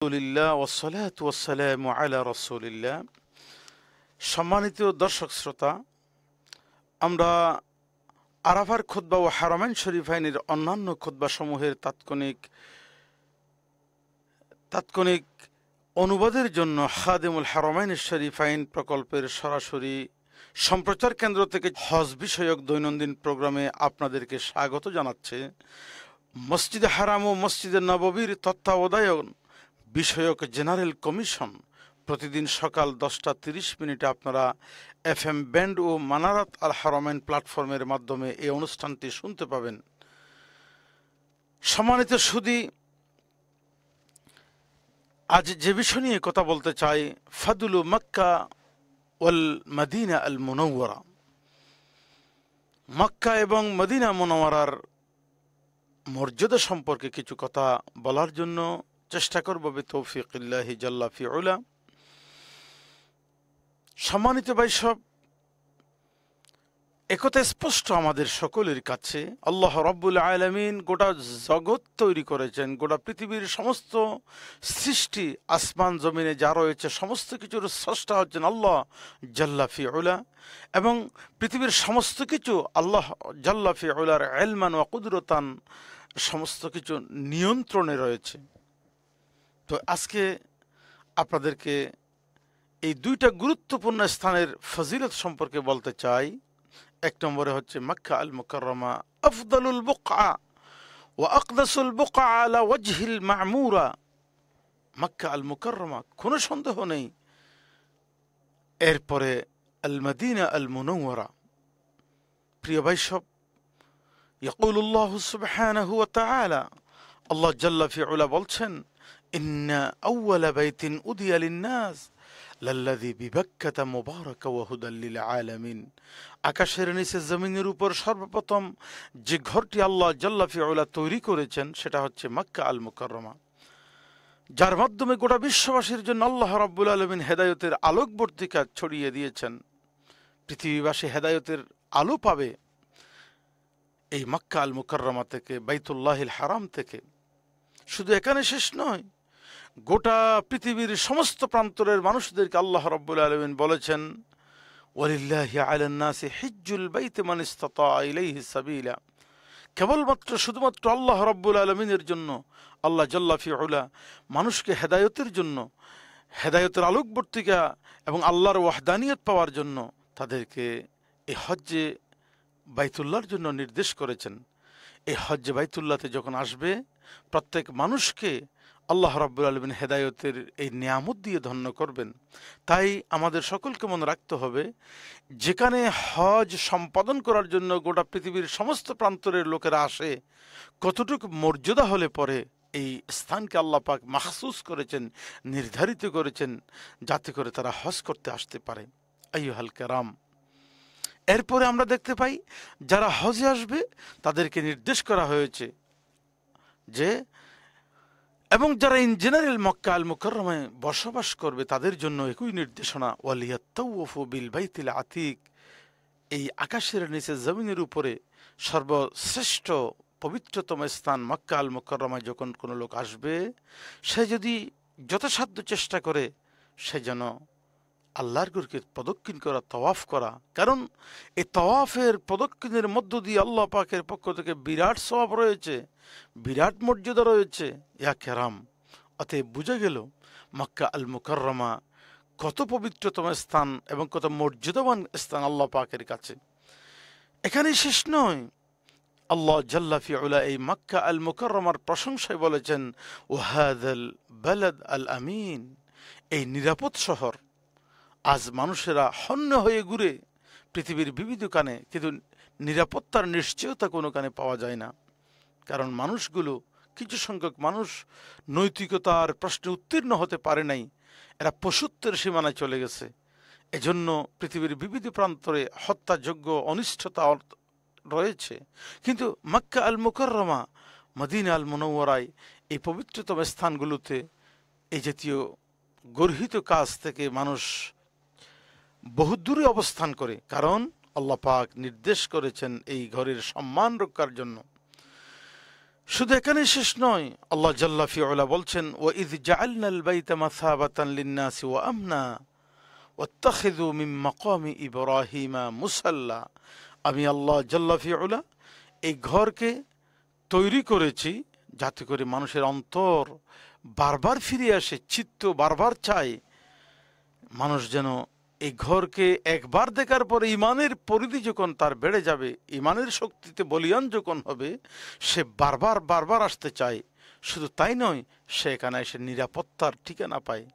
আলহামদুলিল্লাহ ওয়াসসালাতু ওয়াসসালামু আলা রাসূলিল্লাহ। সম্মানিত দর্শক শ্রোতা, আমরা আরাফার খুতবা ও হারামাইন শরীফাইনের অন্যান্য খুতবা সমূহের তাৎক্ষণিক অনুবাদের জন্য খাদিমুল হারামাইন শরীফাইন প্রকল্পের সরাসরি সম্প্রচার কেন্দ্র থেকে হজ বিষয়ক দৈনন্দিন প্রোগ্রামে আপনাদেরকে স্বাগত জানাচ্ছে মসজিদে হারাম ও মসজিদে নববীর তত্ত্বাবধায়ন বিষয়ক জেনারেল কমিশন। প্রতিদিন সকাল 10টা 30 আপনারা FM ব্যান্ড ও মানারাত আল হারামাইন প্ল্যাটফর্মের মাধ্যমে এই অনুষ্ঠানটি শুনতে পাবেন। সম্মানিত সুধী, আজ যে বিষয় নিয়ে কথা বলতে চাই, ফাদলু মক্কা ওয়াল মদিনা আল মুনাওয়ারা। মক্কা এবং মদিনা মুনাওয়ারার মর্যাদা সম্পর্কে কিছু কথা বলার জন্য চেষ্টা করব বিতৌফিকিল্লাহি জাল্লা ফিউলা। সম্মানিত ভাই সব, একথা স্পষ্ট আমাদের সকলের কাছে, আল্লাহ রাব্বুল আলামিন গোটা জগৎ তৈরি করেছেন, গোটা পৃথিবীর সমস্ত সৃষ্টি, আসমান জমিনে যা রয়েছে সমস্ত কিছুর স্রষ্টা হচ্ছেন আল্লাহ জাল্লা ফিউলা, এবং পৃথিবীর সমস্ত কিছু আল্লাহ জাল্লা ফিউলার ইলমান ওয়া কুদরতান সমস্ত কিছু নিয়ন্ত্রণে রয়েছে। তো আজকে আপনাদেরকে এই দুইটা গুরুত্বপূর্ণ স্থানের ফজিলত সম্পর্কে বলতে চাই। এক নম্বরে হচ্ছে মক্কা আল মুকাররমা আফদালুল বুকআ ওয়া আকদাসুল বুকআ আলা ওয়াজহিল মা'মুরা। মক্কা আল মুকাররমা, কোনো সন্দেহ নেই। এরপরে আল মদিনা আল মুনাওয়ারা। প্রিয় ভাই সব, ইয়াকুলুল্লাহু সুবহানাহু ওয়া তাআলা, আল্লাহ জাল্লা ফিউলা বলছেন, ইন্না আউওয়ালা বাইতিন উদিয়া লিন-নাস লাল্লাযী বিবাক্কাতা মুবারাকা ওয়া হুদাল লিল আলামিন। আকাশের নিচে জমিনের উপর সর্বপ্রথম যে ঘরটি আল্লাহ জাল্লা ফিউলা তৈরি করেছেন সেটা হচ্ছে মক্কা আল মুকাররমা, যার মাধ্যমে গোটা বিশ্ববাসীর জন্য আল্লাহ রাব্বুল আলামিন হেদায়েতের আলোকবর্তিকা ছড়িয়ে দিয়েছেন। পৃথিবীবাসী হেদায়েতের আলো পাবে এই মক্কা আল মুকাররমা থেকে, বাইতুল্লাহিল হারাম থেকে। শুধু এখানে শেষ নয়, গোটা পৃথিবীর সমস্ত প্রান্তরের মানুষদেরকে আল্লাহ রাব্বুল আলামিন বলেছেন, ওয়ালিল্লাহি আলান নাসি হিজ্জুল বাইতি মান ইসতাতা ইলাইহি সাবিলা। কেবলমাত্র শুধুমাত্র আল্লাহ রাব্বুল আলামিনের জন্য আল্লাহ জাল্লা ফিউলা মানুষকে হেদায়েতের জন্য, হেদায়েতের আলোকবর্তিকা এবং আল্লাহর ওয়াহদানিয়ত পাওয়ার জন্য তাদেরকে এই হজ্জে বাইতুল্লাহর জন্য নির্দেশ করেছেন। এই হজ্জে বাইতুল্লাহতে যখন আসবে, প্রত্যেক মানুষকে আল্লাহ রাব্বুল আলামিন হেদায়েতের এই নিয়ামত দিয়ে ধন্য করবেন। তাই আমাদের সকলকে মনে রাখতে হবে, যেখানে হজ সম্পাদন করার জন্য গোটা পৃথিবীর সমস্ত প্রান্তরের লোকেরা আসে, কতটুকু মর্যাদা হলে পরে এই স্থানকে আল্লাহ পাক মাখসুস করেছেন, নির্ধারিত করেছেন, যাতে করে তারা হজ করতে আসতে পারে। আইয়ুহাল কেরাম, এরপরে আমরা দেখতে পাই যারা হজে আসবে তাদেরকে নির্দেশ করা হয়েছে যে, এবং যারা ইন জেনারেল মক্কা আল মুকাররমায় বসবাস করবে তাদের জন্য একই নির্দেশনা, ওয়ালিয়াত্তাওয়াফু বিল বাইতিল আতিক। এই আকাশের নিচে জমিনের উপরে সর্বশ্রেষ্ঠ পবিত্রতম স্থান মক্কা আল মুকাররমায় যখন কোনো লোক আসবে, সে যদি যথাসাধ্য চেষ্টা করে সে যেন আল্লাহর ঘরকে প্রদক্ষিণ করা, তওয়াফ করা। কারণ এই তওয়াফের প্রদক্ষিণের মধ্য দিয়ে আল্লাহ পাকের পক্ষ থেকে বিরাট সওয়াব রয়েছে, বিরাট মর্যাদা রয়েছে। ইয়া কেরাম, অতএব বুঝে গেল মক্কা আল মুকাররমা কত পবিত্রতম স্থান এবং কত মর্যাদাবান স্থান আল্লাহ পাকের কাছে। এখানেই শেষ নয়, আল্লাহ জাল্লা ফিউলা এই মক্কা আল মুকাররমার প্রশংসায় বলেছেন, ওয়াহাদাল বালাদ আল আমিন। এই নিরাপদ শহর। আজ মানুষেরা হন্য হয়ে ঘুরে পৃথিবীর বিবিধ কানে, কিন্তু নিরাপত্তার নিশ্চয়তা কোনো কানে পাওয়া যায় না। কারণ মানুষগুলো, কিছু সংখ্যক মানুষ নৈতিকতার প্রশ্নে উত্তীর্ণ হতে পারে নাই, এরা পশুত্বের সীমানায় চলে গেছে। এজন্য পৃথিবীর বিবিধ প্রান্তরে হত্যাযোগ্য অনিষ্টতা রয়েছে। কিন্তু মক্কা আল মুকাররমা, মদিনা আল মুনাওয়ারায়, এই পবিত্রতম স্থানগুলোতে এই জাতীয় গর্হিত কাজ থেকে মানুষ বহু দূরে অবস্থান করে, কারণ আল্লাহ পাক নির্দেশ করেছেন এই ঘরের সম্মান রক্ষার জন্য। শুধু এখানে শেষ নয়, আল্লাহ জাল্লা ফিউলা বলছেন, ওয়া ইয জাআলনাল বাইতা মাসাবাতান লিন-নাসি ওয়া আমনা ওয়াত্তাখিযু মিন মাকামি ইব্রাহিমা মুসাল্লা। আমি আল্লাহ জাল্লা ফিউলা এই ঘরকে তৈরি করেছি যাতে করে মানুষের অন্তর বারবার ফিরে আসে, চিত্ত বারবার চায়, মানুষ যেন এই ঘরকে একবার দেখার পরে ইমানের পরিধি যখন তার বেড়ে যাবে, ইমানের শক্তিতে বলিয়ান যখন হবে, সে বারবার বারবার আসতে চায়। শুধু তাই নয়, সে এখানে এসে নিরাপত্তার ঠিকানা পায়।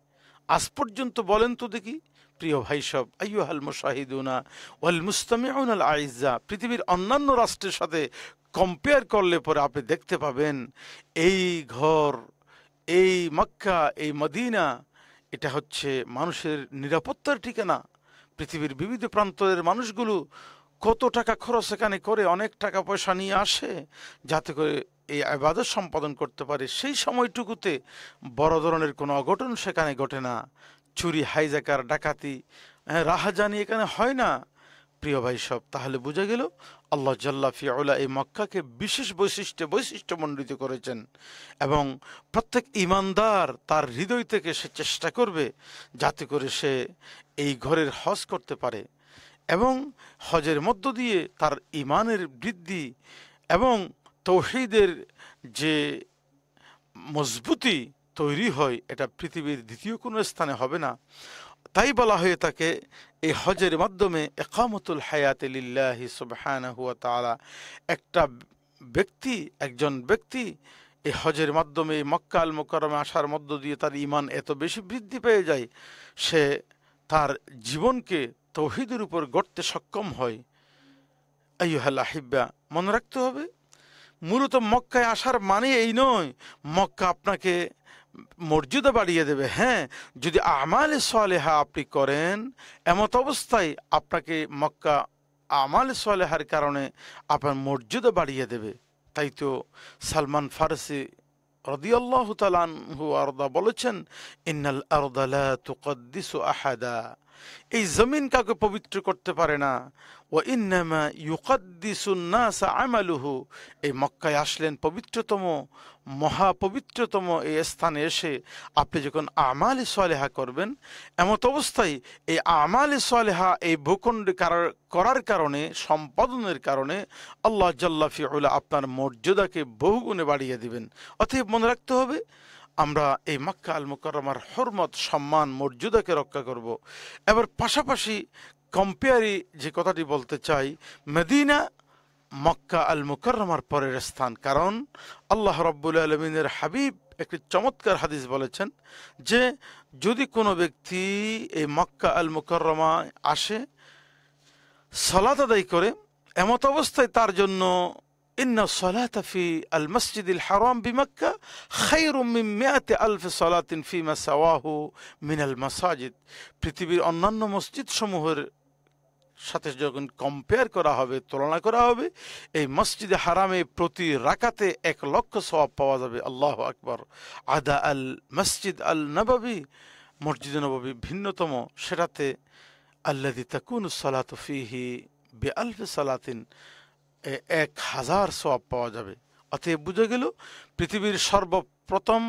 আজ পর্যন্ত বলেন তো দেখি প্রিয় ভাই সব, আইয়ুহাল মুশাহিদুনা ওয়াল মুস্তামিউনা আল আইজ্জা, পৃথিবীর অন্যান্য রাষ্ট্রের সাথে কম্পেয়ার করলে পরে আপনি দেখতে পাবেন এই ঘর, এই মক্কা, এই মদিনা, এটা হচ্ছে মানুষের নিরাপত্তার ঠিকানা। পৃথিবীর বিবিধ প্রান্তের মানুষগুলো কত টাকা খরচ এখানে করে, অনেক টাকা পয়সা নিয়ে আসে যাতে করে এই ইবাদত সম্পাদন করতে পারে। সেই সময়টুকুতে বড় ধরনের কোনো অঘটন সেখানে ঘটে না, চুরি, হাইজাকার, ডাকাতি, রাহাজানি এখানে হয় না। প্রিয় ভাই সব, তাহলে বোঝা গেল আল্লাহ জাল্লা ফিউলা এই মক্কাকে বিশেষ বৈশিষ্ট্যমণ্ডিত করেছেন, এবং প্রত্যেক ইমানদার তার হৃদয় থেকে সে চেষ্টা করবে যাতে করে সে এই ঘরের হজ করতে পারে, এবং হজের মধ্য দিয়ে তার ইমানের বৃদ্ধি এবং তৌহিদের যে মজবুতি তৈরি হয়, এটা পৃথিবীর দ্বিতীয় কোনো স্থানে হবে না। তাই বলা হয়ে থাকে এই হজের মাধ্যমে ইকামতুল হায়াতি লিল্লাহি সুবহানাহু ওয়া তাআলা, একজন ব্যক্তি এই হজের মাধ্যমে মক্কা আল মুকাররমে আসার মধ্য দিয়ে তার ঈমান এত বেশি বৃদ্ধি পেয়ে যায়, সে তার জীবনকে তৌহিদের উপর গড়তে সক্ষম হয়। আইয়ুহাল আহিব্বা, মনে রাখতে হবে মূলত মক্কায় আসার মানে এই নয় মক্কা আপনাকে মর্যাদা বাড়িয়ে দেবে। হ্যাঁ, যদি আমালে সালেহা আপনি করেন, এমত অবস্থায় আপনাকে মক্কা আমালে সালেহার কারণে আপনার মর্যাদা বাড়িয়ে দেবে। তাই তো সালমান ফারসি রাদিয়াল্লাহু তাআলা আনহু আরদা বলেছেন, ইন্নাল আরদা লা তুকদ্দিসু আহাদা, এই জমিন কাউকে পবিত্র করতে পারে না। ওয়া ইন্নামা ইউকাদ্দিসুন নাস আমালুহু, এই মক্কায় আসলেন পবিত্রতম, মহাপবিত্রতম এই স্থানে এসে আপনি যখন আমালে সালেহা করবেন, এমত অবস্থায় এই আমালে সালেহা এই ভূখণ্ডে করার কারণে, সম্পাদনের কারণে আল্লাহ জাল্লা ফিউলা আপনার মর্যাদাকে বহুগুণে বাড়িয়ে দিবেন। অতএব মনে রাখতে হবে আমরা এই মক্কা আল মুকাররমার হরমত, সম্মান, মর্যাদাকে রক্ষা করব। এবার পাশাপাশি কম্পেয়ারি যে কথাটি বলতে চাই, মদিনা মক্কা আল মুকাররমার পরের স্থান, কারণ আল্লাহ রাব্বুল আলামিনের হাবিব একটি চমৎকার হাদিস বলেছেন যে যদি কোনো ব্যক্তি এই মক্কা আল মুকাররমায় আসে, সালাত আদায় করে, এমত অবস্থায় তার জন্য ইন্না সালাতা ফি আল মসজিদিল হারাম বিমক্কা খায়রুম মিন মিআতি আলফি সালাতিন ফিমা সাওয়াহু মিনাল মাসাজিদ, পৃথিবীর অন্যান্য মসজিদ সমূহের সাথে যখন কম্পেয়ার করা হবে, তুলনা করা হবে, এই মসজিদে হারামে প্রতি রাকাতে 1,00,000 সওয়াব পাওয়া যাবে। আল্লাহু আকবার। আদা আল মসজিদ আল নববী, মসজিদ নববী ভিন্নতম, সেটাতে আল্লাযী তাকুনু সালাতু ফীহি বিআলফি সালাতিন, 1,000 সওয়াব পাওয়া যাবে। অতএব বুঝে গেল পৃথিবীর সর্বপ্রথম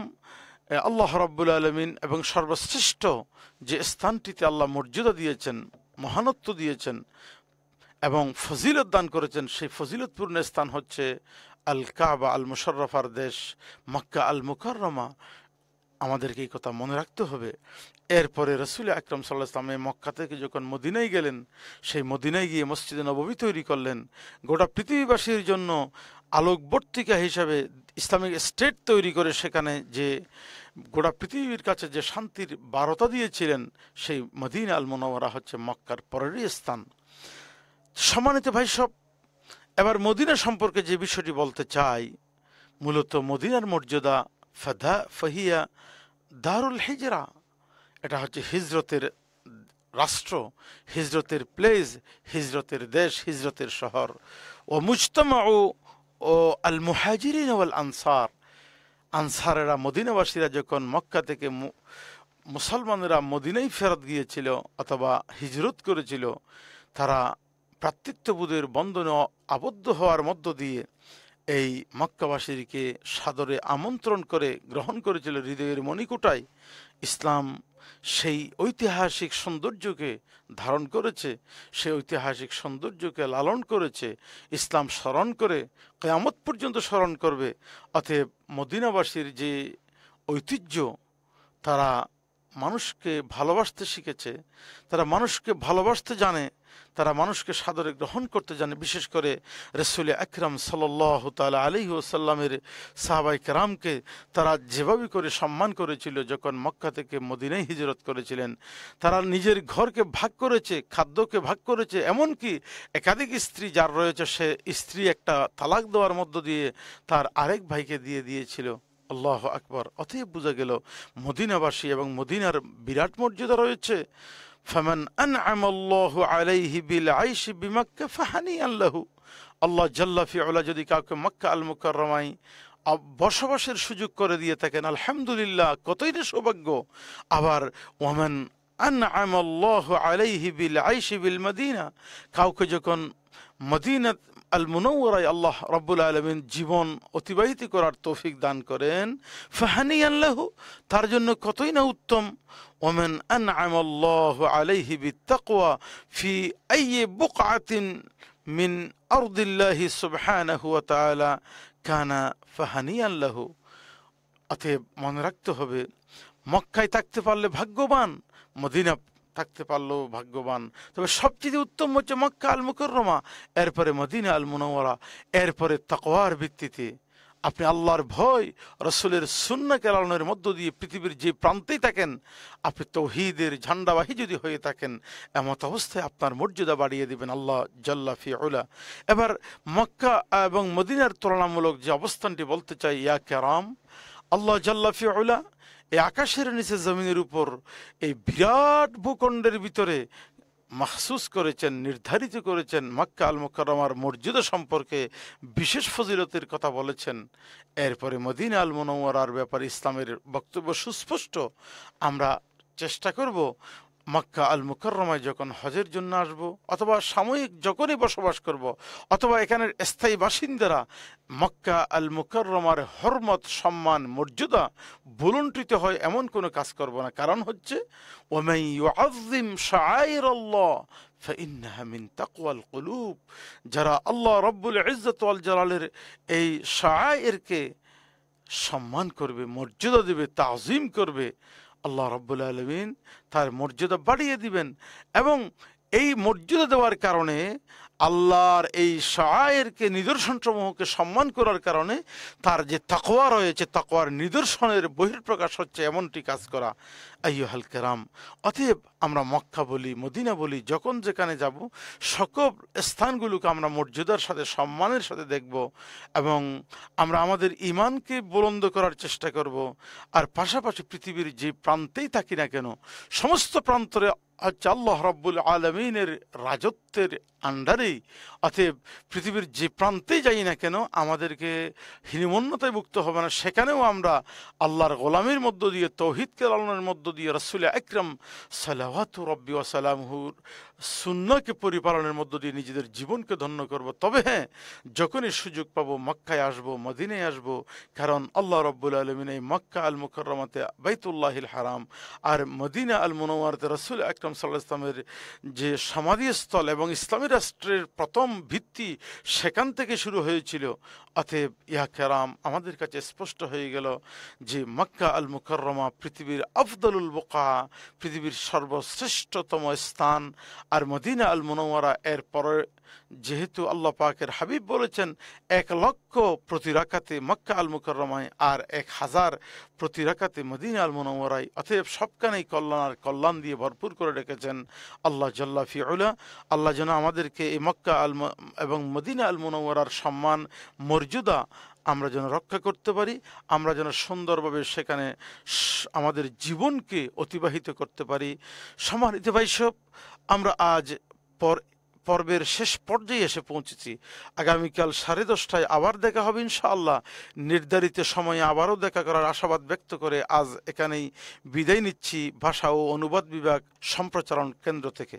আল্লাহ রাব্বুল আলামিন এবং সর্বশ্রেষ্ঠ যে স্থানটিতে আল্লাহ মর্যাদা দিয়েছেন, মহানত্ব দিয়েছেন এবং ফজিলত দান করেছেন, সেই ফজিলতপূর্ণ স্থান হচ্ছে আল কাবা, আল মুশাররফার দেশ মক্কা আল মুকাররমা। আমাদেরকে এই কথা মনে রাখতে হবে। এরপরে রাসূল আকরাম সাল্লাল্লাহু আলাইহি ওয়াসাল্লাম মক্কা থেকে যখন মদিনায় গেলেন, সেই মদিনায় গিয়ে মসজিদে নববী তৈরি করলেন, গোটা পৃথিবীবাসীর জন্য আলোকবর্তিকা হিসাবে ইসলামিক স্টেট তৈরি করে সেখানে যে গোটা পৃথিবীর কাছে যে শান্তির বার্তা দিয়েছিলেন, সেই মদিনা আল মুনাওয়ারা হচ্ছে মক্কার পরেরই স্থান। সম্মানিত ভাই সব, এবার মদিনা সম্পর্কে যে বিষয়টি বলতে চাই, মূলত মদিনার মর্যাদা ফাহিয়া দারুল হিজরা, এটা হচ্ছে হিজরতের রাষ্ট্র, হিজরতের প্লেস, হিজরতের দেশ, হিজরতের শহর। ও মুজতামাউ ও আল মুহাজিরিন ওয়াল আনসার, আনসারেরা, মদিনাবাসীরা যখন মক্কা থেকে মুসলমানেরা মদিনায় ফেরত গিয়েছিল অথবা হিজরত করেছিল, তারা ভ্রাতৃত্ববোধের বন্ধনে আবদ্ধ হওয়ার মধ্য দিয়ে এই মক্কাবাসীকে সাদরে আমন্ত্রণ করে গ্রহণ করেছিল হৃদয়ের মণিকূটায়। ইসলাম সেই ঐতিহাসিক সৌন্দর্যকে ধারণ করেছে, সেই ঐতিহাসিক সৌন্দর্যকে লালন করেছে। ইসলাম স্মরণ করে কিয়ামত পর্যন্ত স্মরণ করবে। অতএব মদিনাবাসীর যে ঐতিহ্য, তারা মানুষকে ভালোবাসতে শিখেছে, তারা মানুষকে ভালোবাসতে জানে, তারা মানুষকে সাদরে গ্রহণ করতে জানে। বিশেষ করে রাসূল আকরাম সাল্লাল্লাহু তাআলা আলাইহি ওয়াসাল্লামের সাহাবায়ে কেরামকে তারা যেভাবে করে সম্মান করেছিল যখন মক্কা থেকে মদিনায় হিজরত করেছিলেন। তারা নিজের ঘরকে ভাগ করেছে, খাদ্যকে ভাগ করেছে, এমনকি একাধিক স্ত্রী যার রয়েছে সে স্ত্রী একটা তালাক দেওয়ার মধ্য দিয়ে তার আরেক ভাইকে দিয়ে দিয়েছিল। আল্লাহ আকবার। অতএব বোঝা গেল মদিনাবাসী এবং মদিনার বিরাট মর্যাদা রয়েছে। ফামান আনআমাল্লাহু আলাইহি বিল আইশি বিমাক্কা ফাহানিয়ান লাহু। আল্লাহ জাল্লা ফিউলা যদি কাউকে মক্কা আল মুকাররমায় বসবাসের সুযোগ করে দিয়ে থাকেন, আলহামদুলিল্লাহ, কতই না সৌভাগ্য। আবার ওয়ামান আনআমাল্লাহু আলাইহি বিল আইশি বিল মদিনা, কাউকে যখন মদিনা আল মুনাওয়ারায় আল্লাহ রাব্বুল আলামিন জীবন অতিবাহিত করার তৌফিক দান করেন, ফাহানিয়ান লাহু, তার জন্য কতই না উত্তম। ওমান আনআমাল্লাহু আলাইহি বিত্তাকওয়া ফি আইয়ি বুকআতিন মিন আরদিল্লাহি সুবহানাহু ওয়া তাআলা কানা ফাহানিয়ান লাহু। অতএব মনে রাখতে হবে, মক্কায় থাকতে পারলে ভাগ্যবান, মদিনা থাকতে পারলেও ভাগ্যবান। তবে সবচেয়ে উত্তম হচ্ছে মক্কা আল মুকাররমা, এরপরে মদিনা আল মুনাওয়ারা, এরপরে তাকওয়ার ভিত্তিতে আপনি আল্লাহর ভয়, রাসূলের সুন্নাহকে লালনের মধ্য দিয়ে পৃথিবীর যে প্রান্তেই থাকেন, আপনি তাওহীদের ঝান্ডাবাহী যদি হয়ে থাকেন, এমত অবস্থায় আপনার মর্যাদা বাড়িয়ে দিবেন আল্লাহ জাল্লা ফিউলা। এবার মক্কা এবং মদিনার তুলনামূলক যে অবস্থানটি বলতে চাই, ইয়া কেরাম, আল্লাহ জাল্লা ফিউলা এই আকাশের নিচে জমিনের উপর এই বিরাট ভূখণ্ডের ভিতরে মাখসুস করেছেন, নির্ধারিত করেছেন, মক্কা আল মুকাররমার মর্যাদা সম্পর্কে বিশেষ ফজিলতের কথা বলেছেন। এরপরে মদিনা আল মুনাওয়ারার ব্যাপারে ইসলামের বক্তব্য সুস্পষ্ট। আমরা চেষ্টা করব মক্কা আল মুকাররমায় যখন হজের জন্য আসব, অথবা সাময়িক যখনই বসবাস করব, অথবা এখানের স্থায়ী বাসিন্দারা মক্কা আল মুকাররমার হরমত, সম্মান, মর্যাদা ভুলুণ্ঠিত হয় এমন কোনো কাজ করব না। কারণ হচ্ছে ওমান ইউআযযিম শাআইরাল্লাহ ফাইন্নাহা মিন তাকওয়াল কুলুব, যারা আল্লাহ রাব্বুল ইজ্জত ওয়াল জালালের এই শাআইরকে সম্মান করবে, মর্যাদা দেবে, তাযীম করবে, আল্লাহ রাব্বুল আলামিন তার মর্যাদা বাড়িয়ে দিবেন। এবং এই মর্যাদা দেওয়ার কারণে, আল্লাহর এই শাআইরকে, নিদর্শনসমূহকে সম্মান করার কারণে তার যে তাকওয়া রয়েছে, তাকওয়ার নিদর্শনের বহিঃপ্রকাশ হচ্ছে এমনটি কাজ করা। আইয়ুহাল কেরাম, অতএব আমরা মক্কা বলি, মদিনা বলি, যখন যেখানে যাব সকল স্থানগুলোকে আমরা মর্যাদার সাথে, সম্মানের সাথে দেখব এবং আমরা আমাদের ঈমানকে বুলন্দ করার চেষ্টা করব। আর পাশাপাশি পৃথিবীর যে প্রান্তেই থাকি না কেন, সমস্ত প্রান্তরে হচ্ছে আল্লাহ রাব্বুল আলামিনের রাজত্বের আন্ডারেই। অতএব পৃথিবীর যে প্রান্তেই যাই না কেন আমাদেরকে হীনমন্যতায় ভুগতে হবে না। সেখানেও আমরা আল্লাহর গোলামির মধ্য দিয়ে, তাওহীদকে লালনের মধ্য দিয়ে, রাসূল আকরাম সালাওয়াতু রাব্বি ওয়া সালামুহুর সুন্নাহকে পরিপালনের মধ্য দিয়ে নিজেদের জীবনকে ধন্য করব। তবে হ্যাঁ, যখনই সুযোগ পাবো মক্কায় আসবো, মদিনায় আসবো, কারণ আল্লাহ রাব্বুল আলামিন এই মক্কা আল মুকাররমাতে বাইতুল্লাহিল হারাম আর মদিনা আল মুনাওয়ারাতে রাসূল আকরাম সাল্লাল্লাহু আলাইহি ওয়াসাল্লামের যে সমাধিস্থল এবং ইসলামী রাষ্ট্রের প্রথম ভিত্তি সেখান থেকে শুরু হয়েছিল। অতএব ইয়া কেরাম, আমাদের কাছে স্পষ্ট হয়ে গেল যে মক্কা আল মুকাররমা পৃথিবীর আফদলুল বুকা, পৃথিবীর সর্বশ্রেষ্ঠতম স্থান। আর মদিনা আল মুনাওয়ারা এর পরে, যেহেতু আল্লাহ পাকের হাবিব বলেছেন 1,00,000 প্রতি রাকাতে মক্কা আল মুকাররমায় আর 1,000 প্রতি রাকাতে মদিনা আল মুনাওয়ারায়, অতএব সবখানেই কল্যাণ আর কল্যাণ দিয়ে ভরপুর করে রেখেছেন আল্লাহ জাল্লা ফিউলা। আল্লাহ যেন আমাদেরকে এই মক্কা এবং মদিনা আল মুনাওয়ারার সম্মান, মর্যাদা আমরা যেন রক্ষা করতে পারি, আমরা যেন সুন্দরভাবে সেখানে আমাদের জীবনকে অতিবাহিত করতে পারি। সম্মানিত ভাই সব, আমরা আজ পর্বের শেষ পর্যায়ে এসে পৌঁছেছি। আগামীকাল 10:30টায় আবার দেখা হবে ইনশাআল্লাহ। নির্ধারিত সময়ে আবারও দেখা করার আশাবাদ ব্যক্ত করে আজ এখানেই বিদায় নিচ্ছি ভাষা ও অনুবাদ বিভাগ সম্প্রচারণ কেন্দ্র থেকে।